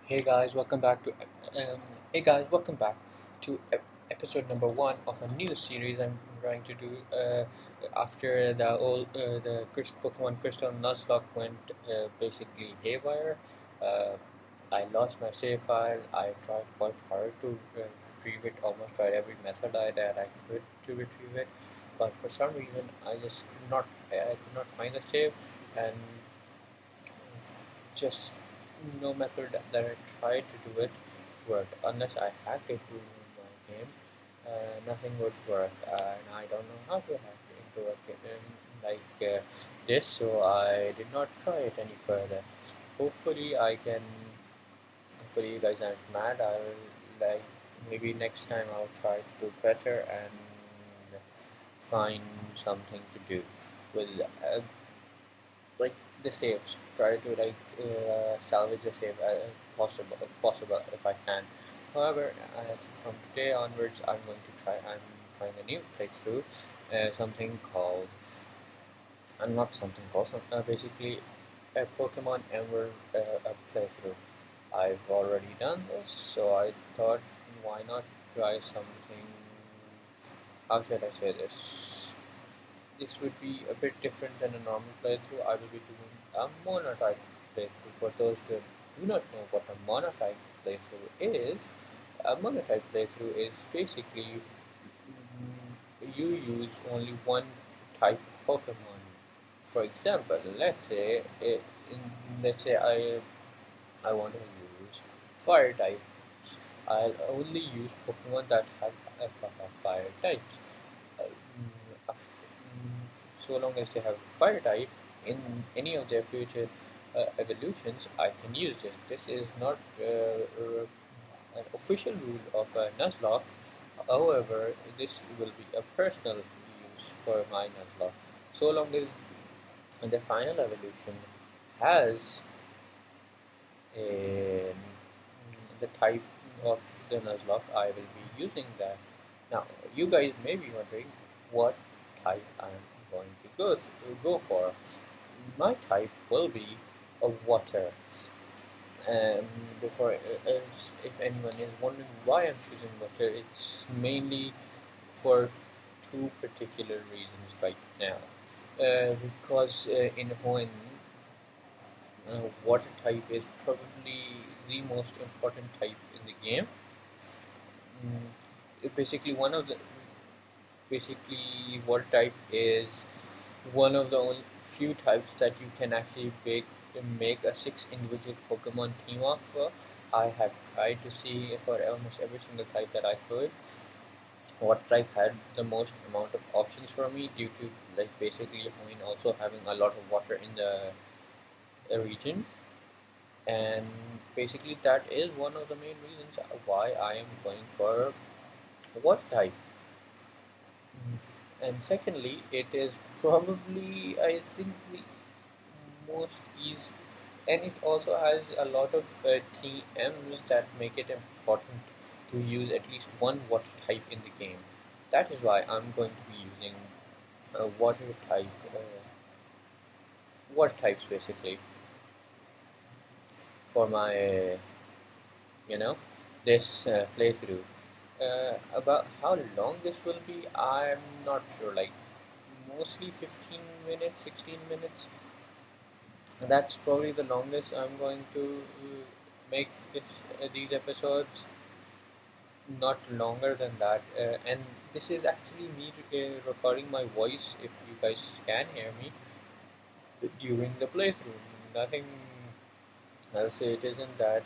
Hey guys, welcome back to um, hey guys, welcome back to episode number one of a new series I'm trying to do after the Pokemon Crystal Nuzlocke went basically haywire. Uh, I lost my save file. I tried quite hard to retrieve it. Almost tried every method that I could to retrieve it, but for some reason I just could not. I could not find the save, and just no method that I tried to do it worked. Unless I hacked it to my game, nothing would work, and I don't know how to hack into a game like this, so I did not try it any further. Hopefully, I can. Hopefully, you guys aren't mad. I'll like maybe next time I'll try to do better and find something to do with like the saves. Try to salvage the save possible if possible if I can. However, from today onwards, I'm trying a new playthrough. Something called not something called basically a Pokemon Emerald a playthrough. I've already done this, so I thought why not try something. How should I say this? This would be a bit different than a normal playthrough. I will be doing a monotype playthrough. For those who do not know what a monotype playthrough is, a monotype playthrough is basically you use only one type of Pokemon. For example, let's say I want to use fire types. I'll only use Pokemon that have fire types. So long as they have fire type in any of their future evolutions, I can use this. This is not an official rule of Nuzlocke. However, this will be a personal use for my Nuzlocke. So long as the final evolution has a, the type of the Nuzlocke, I will be using that. Now, you guys may be wondering what type I'm going to go for. My type will be a water. Um, before, if anyone is wondering why I'm choosing water, it's mainly for two particular reasons right now. Because in Hoenn, water type is probably the most important type in the game. Basically, water type is one of the only few types that you can actually make a 6 individual Pokemon team up for. I have tried to see for almost every single type that I could. What type had the most amount of options for me due to basically also having a lot of water in the region, and basically that is one of the main reasons why I am going for water type. And secondly, it is probably I think the most easy, and it also has a lot of TMs that make it important to use at least one water type in the game. That is why I'm going to be using water type, water types basically for my this playthrough. About how long this will be, I'm not sure. Like mostly 15 minutes, 16 minutes. That's probably the longest I'm going to make these episodes. Not longer than that. And this is actually me recording my voice. If you guys can hear me during the playthrough, nothing. I'll say it isn't that.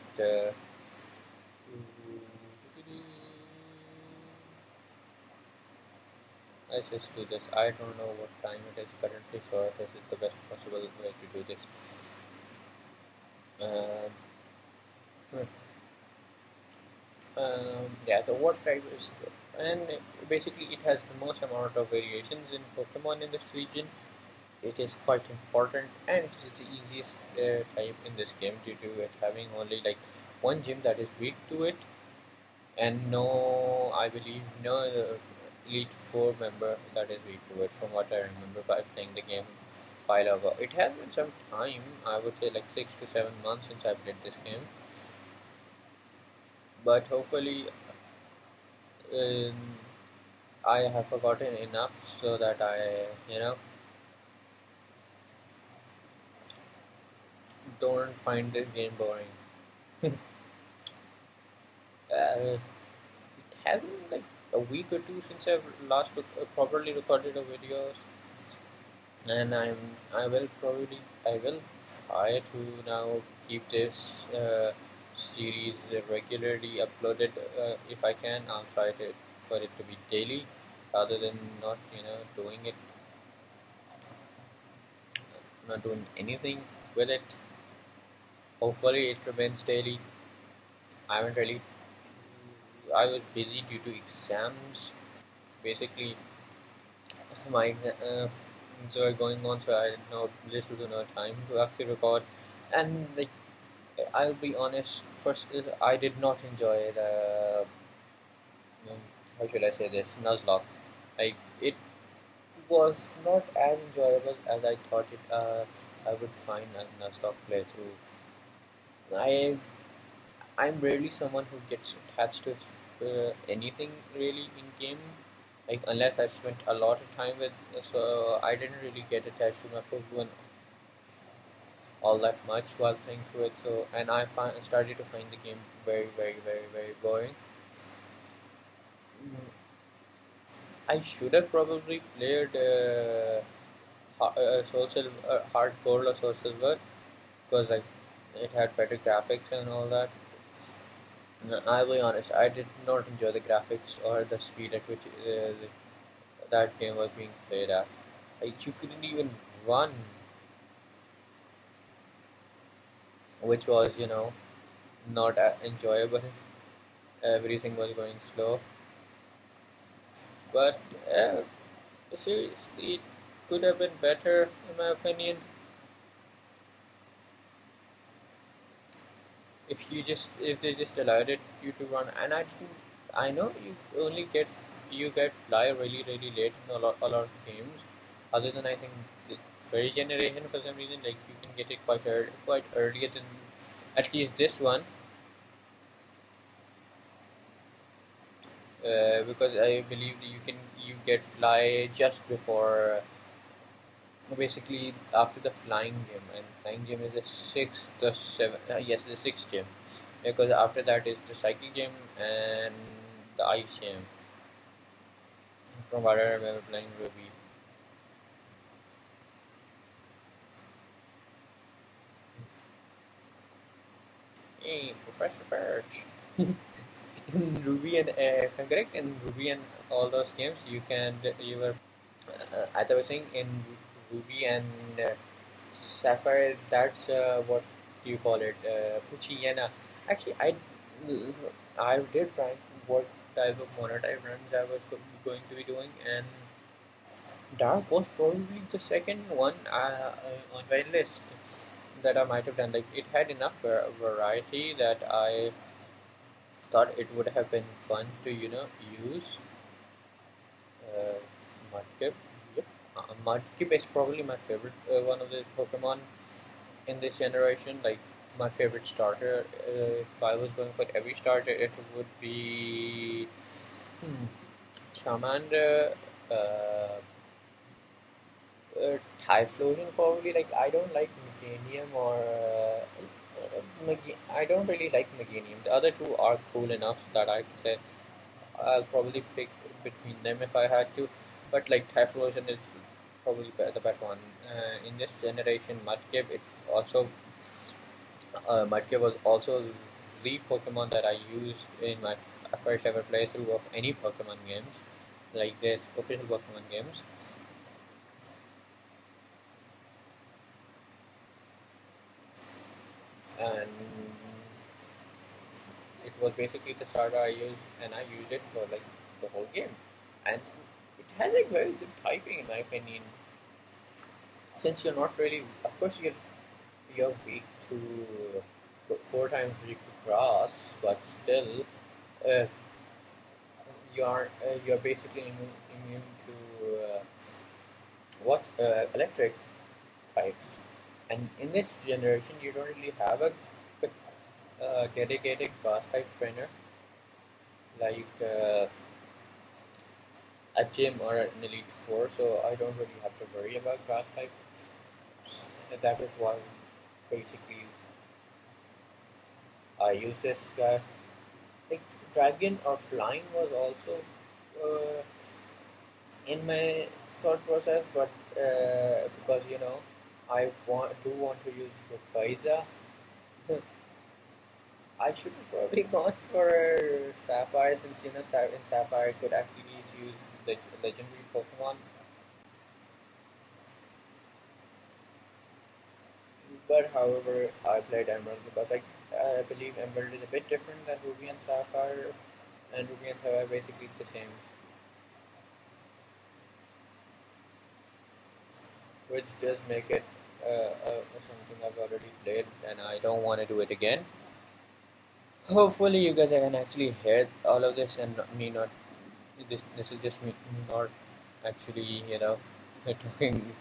Let's just do this. I don't know what time it is currently, so this is the best possible way to do this. Um, hmm. Yeah, the water type is, and basically it has the most amount of variations in Pokemon in this region. It is quite important, and it is the easiest type in this game due to it having only like one gym that is weak to it, and no, I believe no Elite Four member that is weak to it. From what I remember by playing the game a while ago, it has been some time. I would say like 6 to 7 months since I played this game. but hopefully um, I have forgotten enough so that I, don't find the game boring. It has been like a week or two since I've last properly recorded a video, and I will try to now keep this series regularly uploaded. If I can, I'll try to for it to be daily, rather than doing it, not doing anything with it. Hopefully, it remains daily. I haven't really. I was busy due to exams. Basically, my exams were going on, so I had little to no time to actually record. And like, I'll be honest. First, I did not enjoy the how should I say this Nuzlocke. Like, it was not as enjoyable as I thought it. I would find a Nuzlocke playthrough. I I'm rarely someone who gets attached to anything really in game. Like, unless I've spent a lot of time with, so I didn't really get attached to my Pokemon all that much while playing through it. So, and started to find the game very, very, very, very boring. Mm, I should have probably played Soul Silver, Hard Gold or Soul Silver, because like it had better graphics and all that. No, I'll be honest, I did not enjoy the graphics or the speed at which that game was being played at. Like, you couldn't even run, which was, not enjoyable. Everything was going slow. But seriously, it could have been better, in my opinion, if they just allowed it you to run. And I know you get fly really really late in a lot of games. Other than I think the first generation, for some reason, like, you can get it quite earlier than at least this one, because I believe that you get fly just before, basically after the flying gym, and flying gym is the sixth or seventh. Yes, the sixth gym, because after that is the cycle gym and the ice gym. From what I remember playing Ruby. Hey, Professor Birch. In Ruby and if I'm correct, in Ruby and all those games, you were as I was saying, in Ruby and Sapphire. That's what do you call it? Puchiana. Actually, I did rank what type of monotype runs I was going to be doing, and Dark was probably the second one on my list that I might have done. Like, it had enough variety that I thought it would have been fun to use. Uh, Mudkip, yep. Mudkip is probably my favorite one of the Pokemon in this generation. Like, my favorite starter. If I was going for every starter, it would be Charmander. Uh, Typhlosion probably. Like, I don't like Meganium or I don't really like Meganium. The other two are cool enough that I could say I'll probably pick between them if I had to. But like, Typhlosion is probably the better one. In this generation, Mudkip was also the Pokemon that I used in my first ever playthrough of any Pokemon games, like this official Pokemon games. And it was basically the starter I used, and I used it for like the whole game. And it has like very good typing, in my opinion. Since you're not really, of course, you're weak to four times weak to grass, but still, uh, you're basically immune to what electric types. And in this generation, you don't really have a dedicated grass type trainer. like a gym or an elite four, so I don't really have to worry about grass types. That is why basically I use this guy. Like dragon or flying was also uh, in my thought process, but because I want to use Rayquaza, I should have probably gone for Sapphire since in Sapphire I could actually use the legendary Pokemon. But however, I played Emerald because I believe Emerald is a bit different than Ruby and Sapphire, and Ruby and Sapphire are basically the same, which does make it something I've already played, and I don't want to do it again. Hopefully, you guys can actually hear all of this and me not. This is just me not actually talking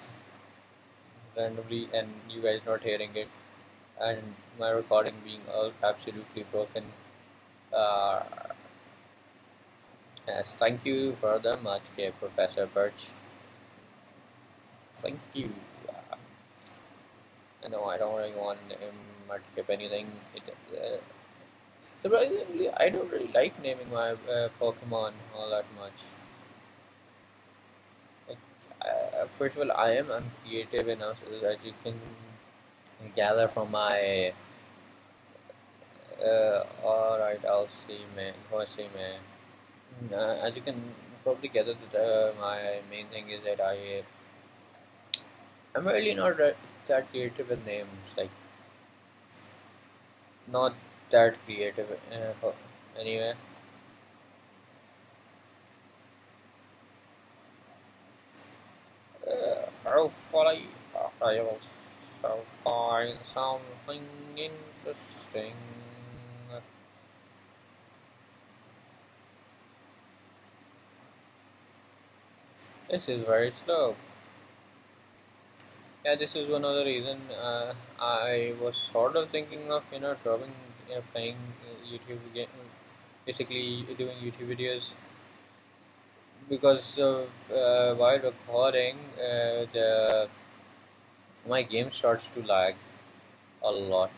randomly and you guys not hearing it, and my recording being all absolutely broken. Uh, yes, thank you for the much, Professor Birch. Thank you. No, I don't really want to keep anything. Surprisingly, I don't really like naming my Pokemon all that much. Like, first of all, I am uncreative enough as you can gather from my. Alright, I'll see, man. Go see, man. As you can probably gather, that my main thing is that I'm really not that creative with names. Like, not that creative. Anyway, hopefully I will find something interesting. This is very slow. Yeah, this is one of the reason I was sort of thinking of dropping playing YouTube game, basically doing YouTube videos because of while recording the my game starts to lag a lot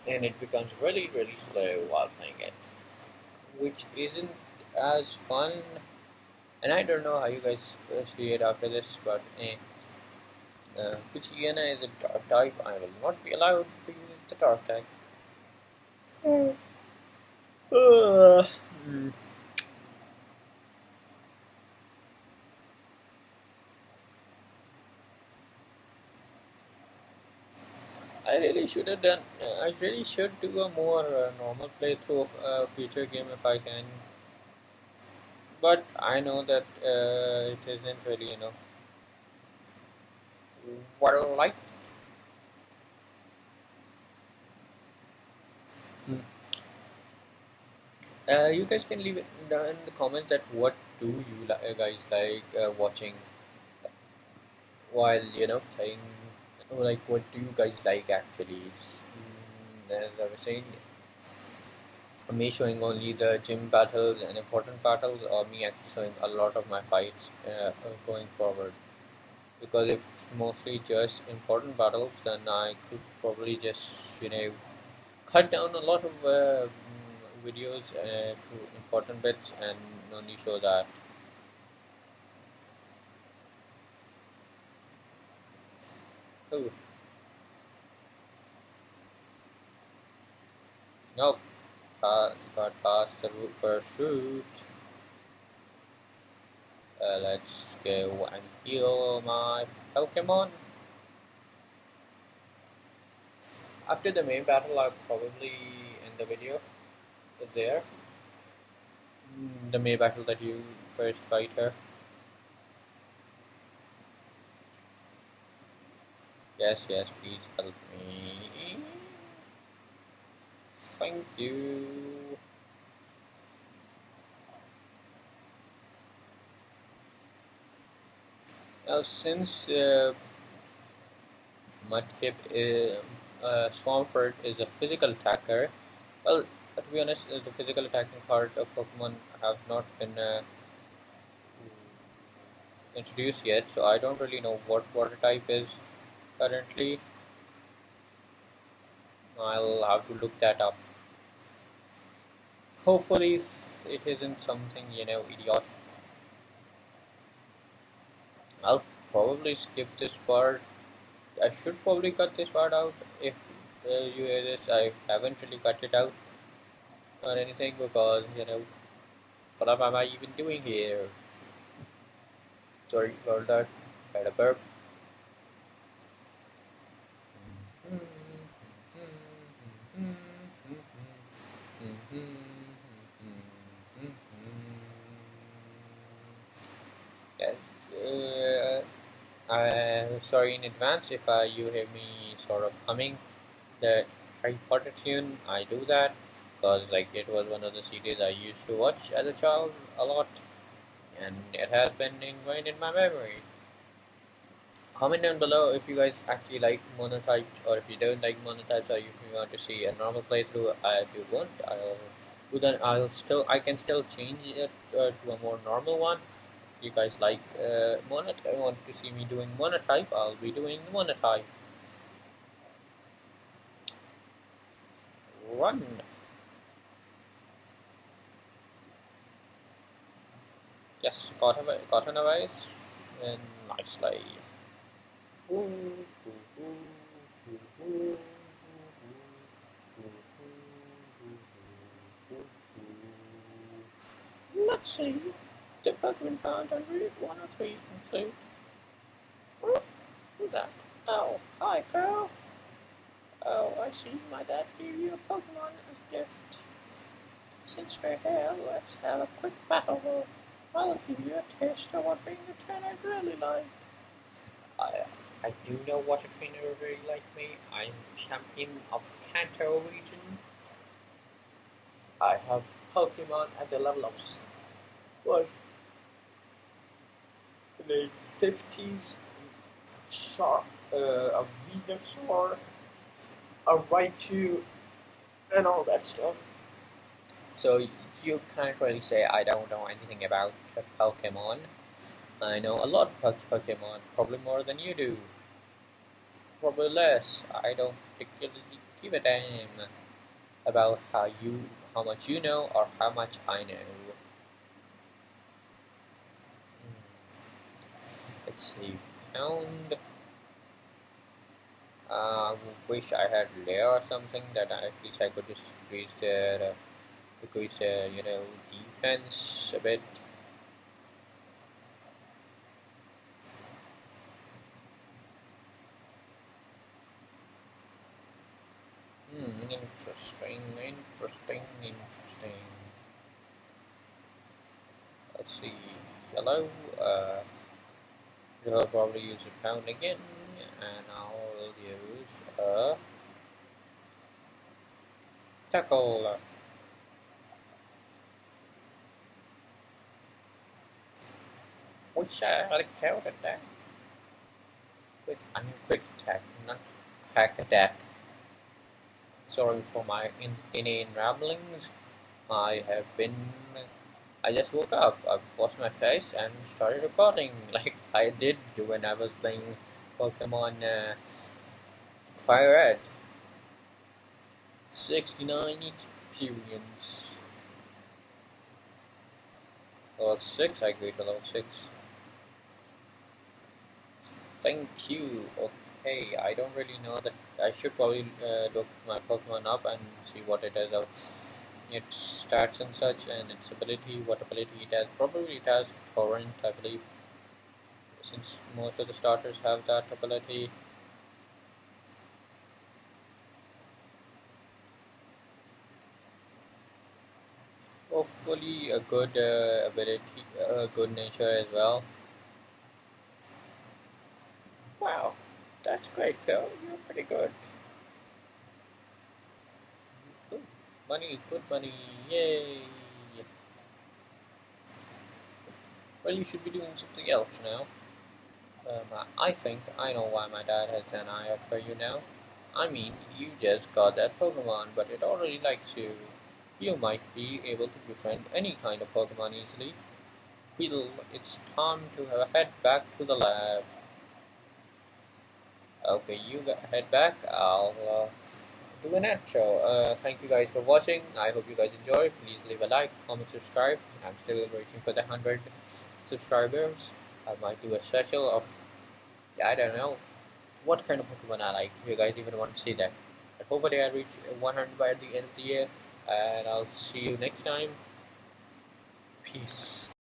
and it becomes really slow while playing it, which isn't as fun. And I don't know how you guys see it after this, but which Iana is a dark type. I will not be allowed to use the dark type. Uh, mm. I really should have done. I really should do a more normal playthrough of a future game if I can. But I know that it isn't really, what I like. Hmm. You guys can leave it down in the comments that what do you guys like watching while playing. Like, what do you guys like actually? As I was saying, me showing only the gym battles and important battles, or me actually showing a lot of my fights going forward. Because if it's mostly just important battles, then I could probably just cut down a lot of videos to important bits and only show that. Oh, nope, got past the first route. Let's go and heal my Pokemon. After the main battle, I'll probably end the video there. The main battle that you first fight her. Yes, yes, please help me. Thank you. Now, since Mudkip Swampert is a physical attacker, well, To be honest, the physical attacking part of Pokemon have not been introduced yet, so I don't really know what water type is currently. I'll have to look that up. Hopefully, it isn't something idiotic. I'll probably skip this part. I should probably cut this part out if you hear this. I haven't really cut it out or anything because what am I even doing here? Sorry about that. Had a burp. Yeah, I'm sorry in advance if you hear me sort of humming the Harry Potter tune. I do that because it was one of the series I used to watch as a child a lot, and it has been ingrained in my memory. Comment down below if you guys actually like monotypes or if you don't like monotypes or if you want to see a normal playthrough. If you want, I'll do that. I can still change it to a more normal one. If you guys like monotype, want to see me doing monotype, I'll be doing monotype. Run. Yes, got an advice and nicely. Let's see. The Pokemon found on Route 103 include. Oh, who's that? Oh, hi, girl. Oh, I see. My dad gave you a Pokemon as a gift. Since we're here, let's have a quick battle. I'll give you a taste of what being a trainer is really like. I do know what a trainer really like me. I'm champion of Kanto region. I have Pokemon at the level of what? Late 50s. A Venusaur, a Raichu, and all that stuff. So you can't really say I don't know anything about Pokemon. I know a lot of Pokemon, probably more than you do. Probably less. I don't particularly give a damn about how much you know or how much I know. Let's see. Pound. Wish I had layer or something that at least I could just increase their defense a bit. Interesting. Let's see. Hello. I'll probably use a pound again, and I'll use a tackle. Wish I had a counter attack. Quick attack, not hack attack. Sorry for my inane ramblings. I just woke up, I washed my face and started recording like I did when I was playing Pokemon Fire Red. 69 experience. Level 6, I agree to level 6. Thank you. Okay, I don't really know that. I should probably look my Pokemon up and see what it is. Its stats and such, and its ability, what ability it has. Probably it has Torrent, I believe, since most of the starters have that ability. Hopefully a good ability, good nature as well. Wow, that's great, girl. You're pretty good. Ooh, money, good money, yay! Well, you should be doing something else now. I think I know why my dad has an eye out for you now. I mean, you just got that Pokemon, but it already likes you. you might be able to befriend any kind of Pokemon easily. Well, it's time to head back to the lab. Okay, head back. I'll do an outro. Thank you guys for watching. I hope you guys enjoy. Please leave a like, comment, subscribe. I'm still waiting for the 100 subscribers. I might do a special of, I don't know, what kind of Pokemon I like. If you guys even want to see that. But hopefully I reach 100 by the end of the year. And I'll see you next time. Peace.